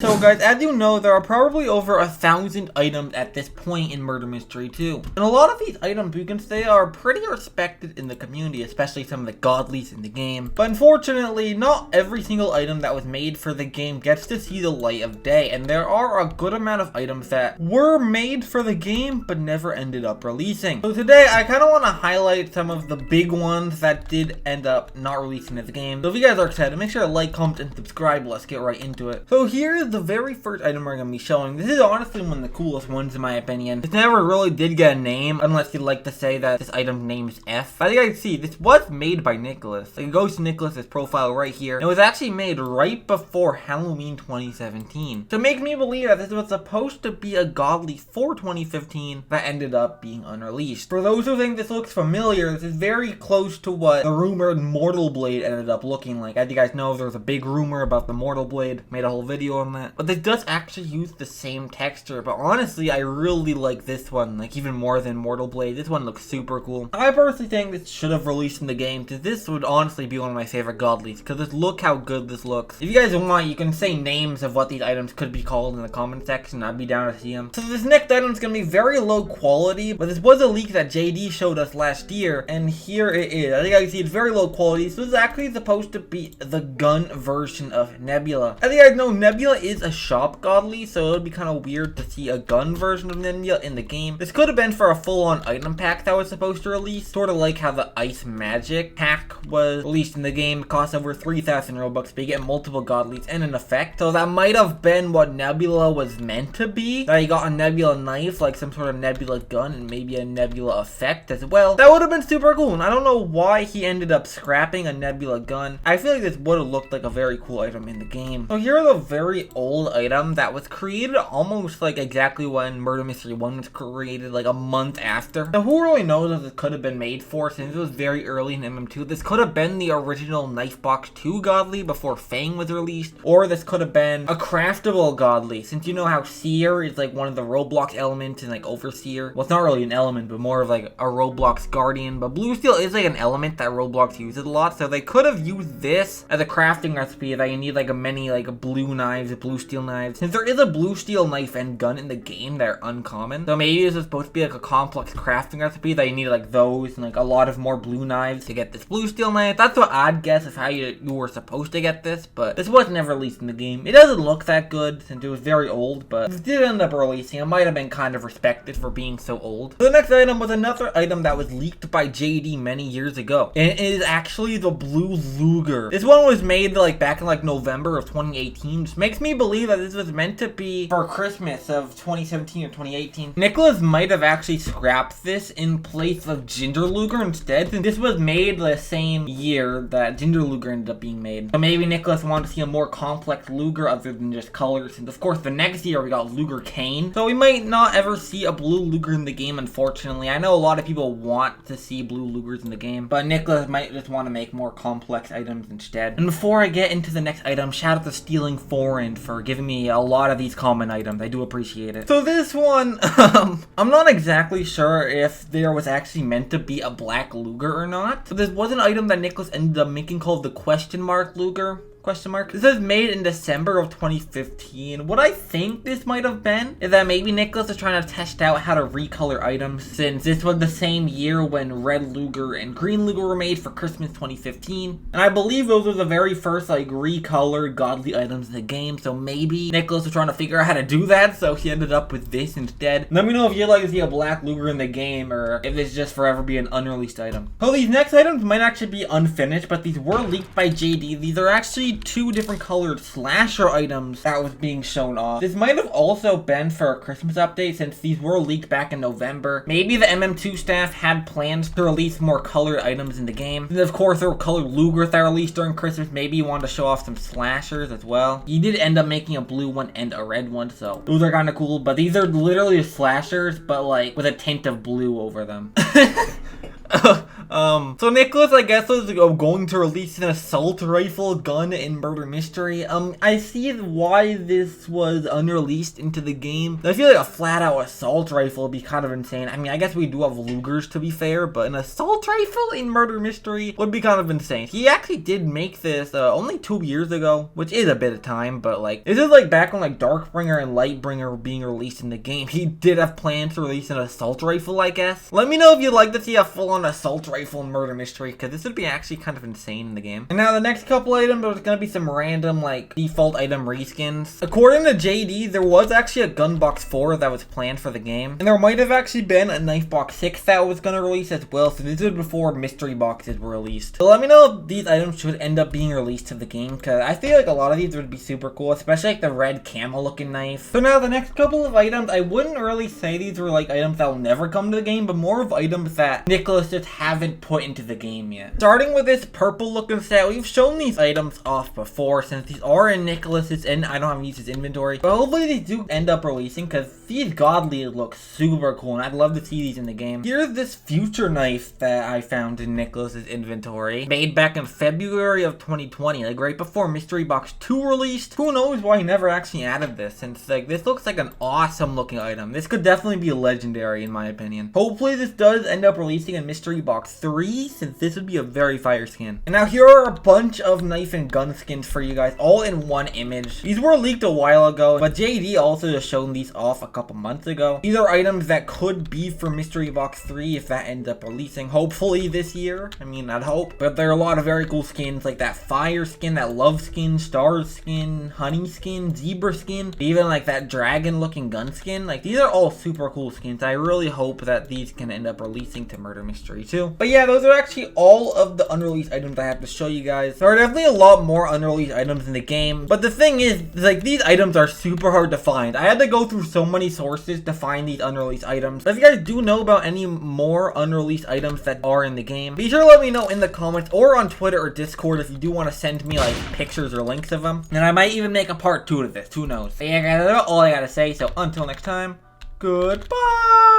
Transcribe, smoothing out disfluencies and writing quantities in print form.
So guys, as you know, there are probably over 1,000 items at this point in Murder Mystery 2. And a lot of these items we can say are pretty respected in the community, especially some of the godlies in the game. But unfortunately, not every single item that was made for the game gets to see the light of day, and there are a good amount of items that were made for the game but never ended up releasing. So today, I kind of want to highlight some of the big ones that did end up not releasing in the game. So if you guys are excited, make sure to like, comment, and subscribe. Let's get right into it. So here's the very first item we're going to be showing. This is honestly one of the coolest ones in my opinion. It never really did get a name, unless you'd like to say that this item's name is F. I think I can see, this was made by Nicholas. Like, it goes to Nicholas's profile right here. It was actually made right before Halloween 2017. To make me believe that this was supposed to be a godly for 2015 that ended up being unreleased. For those who think this looks familiar, this is very close to what the rumored Mortal Blade ended up looking like. As you guys know, there was a big rumor about the Mortal Blade. Made a whole video on that. But this does actually use the same texture, but honestly, I really like this one, like even more than Mortal Blade. This one looks super cool. I personally think this should have released in the game, because this would honestly be one of my favorite godlies, because just look how good this looks. If you guys want, you can say names of what these items could be called in the comment section. I'd be down to see them. So this next item is going to be very low quality, but this was a leak that JD showed us last year, and here it is. I think I can see it's very low quality. So this is actually supposed to be the gun version of Nebula. As you guys know, Nebula is a shop godly, so it would be kind of weird to see a gun version of Nebula in the game. This could have been for a full-on item pack that was supposed to release, sort of like how the Ice Magic pack was released in the game. It cost over 3,000 Robux, but you get multiple godlies and an effect. So that might have been what Nebula was meant to be. That you got a Nebula knife, like some sort of Nebula gun, and maybe a Nebula effect as well. That would have been super cool, and I don't know why he ended up scrapping a Nebula gun. I feel like this would have looked like a very cool item in the game. So here are the very old item that was created almost like exactly when Murder Mystery 1 was created, like a month after. Now who really knows if it could have been made for, since it was very early in MM2. This could have been the original Knife Box 2 godly before Fang was released, or this could have been a craftable godly, since you know how Seer is like one of the Roblox elements and like Overseer. Well, it's not really an element, but more of like a Roblox guardian, but Blue Steel is like an element that Roblox uses a lot, so they could have used this as a crafting recipe that you need like many like blue knives, blue steel knives. Since there is a blue steel knife and gun in the game, they're uncommon. So maybe this is supposed to be like a complex crafting recipe that you need like those and like a lot of more blue knives to get this blue steel knife. That's what I'd guess is how you were supposed to get this, but this was never released in the game. It doesn't look that good since it was very old, but it did end up releasing. It might have been kind of respected for being so old. So the next item was another item that was leaked by JD many years ago, and it is actually the blue Luger. This one was made like back in like November of 2018, which makes me believe that this was meant to be for Christmas of 2017 or 2018. Nicholas might have actually scrapped this in place of Ginger Luger instead, since this was made the same year that Ginger Luger ended up being made. So maybe Nicholas wanted to see a more complex Luger other than just colors. And of course, the next year we got Luger Cane. So we might not ever see a blue Luger in the game, unfortunately. I know a lot of people want to see blue Lugers in the game, but Nicholas might just want to make more complex items instead. And before I get into the next item, shout out to Stealing Foreign for giving me a lot of these common items. I do appreciate it. So this one, I'm not exactly sure if there was actually meant to be a black Luger or not. So this was an item that Nicholas ended up making called the question mark Luger. This is made in December of 2015. What I think this might have been is that maybe Nicholas is trying to test out how to recolor items, since this was the same year when Red Luger and Green Luger were made for Christmas 2015. And I believe those were the very first like recolored godly items in the game, so maybe Nicholas was trying to figure out how to do that, so he ended up with this instead. Let me know if you'd like to see a black Luger in the game, or if it's just forever be an unreleased item. So these next items might actually be unfinished, but these were leaked by JD. These are actually two different colored slasher items that was being shown off. This might have also been for a Christmas update, since these were leaked back in November. Maybe the MM2 staff had plans to release more colored items in the game. And of course, there were colored Lugers that released during Christmas. Maybe you wanted to show off some slashers as well. You did end up making a blue one and a red one, so those are kind of cool. But these are literally slashers, but like with a tint of blue over them. So Nicholas, I guess, was going to release an assault rifle gun in Murder Mystery. I see why this was unreleased into the game. I feel like a flat-out assault rifle would be kind of insane. I mean, I guess we do have Lugers, to be fair, but an assault rifle in Murder Mystery would be kind of insane. He actually did make this only 2 years ago, which is a bit of time, but like, this is like back when like Darkbringer and Lightbringer were being released in the game. He did have plans to release an assault rifle, I guess. Let me know if you'd like to see a full-on assault rifle in Murder Mystery, because this would be actually kind of insane in the game. And now the next couple items, there's gonna be some random like default item reskins. According to JD, there was actually a gun box 4 that was planned for the game, and there might have actually been a knife box 6 that was gonna release as well, so this was before mystery boxes were released. So let me know if these items should end up being released to the game, because I feel like a lot of these would be super cool, especially like the red camo looking knife. So now the next couple of items, I wouldn't really say these were like items that will never come to the game, but more of items that Nicholas just haven't put into the game yet. Starting with this purple looking set, we've shown these items off before since these are in Nicholas's, and I don't have used his inventory, but hopefully these do end up releasing because these godly look super cool and I'd love to see these in the game. Here's this future knife that I found in Nicholas's inventory, made back in February of 2020, like right before Mystery Box 2 released. Who knows why he never actually added this, since like this looks like an awesome looking item. This could definitely be legendary in my opinion. Hopefully this does end up releasing in Mystery Box 3, since this would be a very fire skin. And now here are a bunch of knife and gun skins for you guys, all in one image. These were leaked a while ago, but JD also just shown these off a couple months ago. These are items that could be for Mystery Box 3 if that ends up releasing, hopefully this year. I mean, I'd hope. But there are a lot of very cool skins, like that fire skin, that love skin, stars skin, honey skin, zebra skin, even like that dragon looking gun skin. Like, these are all super cool skins. I really hope that these can end up releasing to Murder Mystery too. But yeah, those are actually all of the unreleased items I have to show you guys. There are definitely a lot more unreleased items in the game, but the thing is, like, these items are super hard to find. I had to go through so many sources to find these unreleased items. So if you guys do know about any more unreleased items that are in the game, be sure to let me know in the comments or on Twitter or Discord if you do want to send me like pictures or links of them. And I might even make a part 2 to this, who knows. But yeah guys, that's all I gotta say, so until next time, goodbye!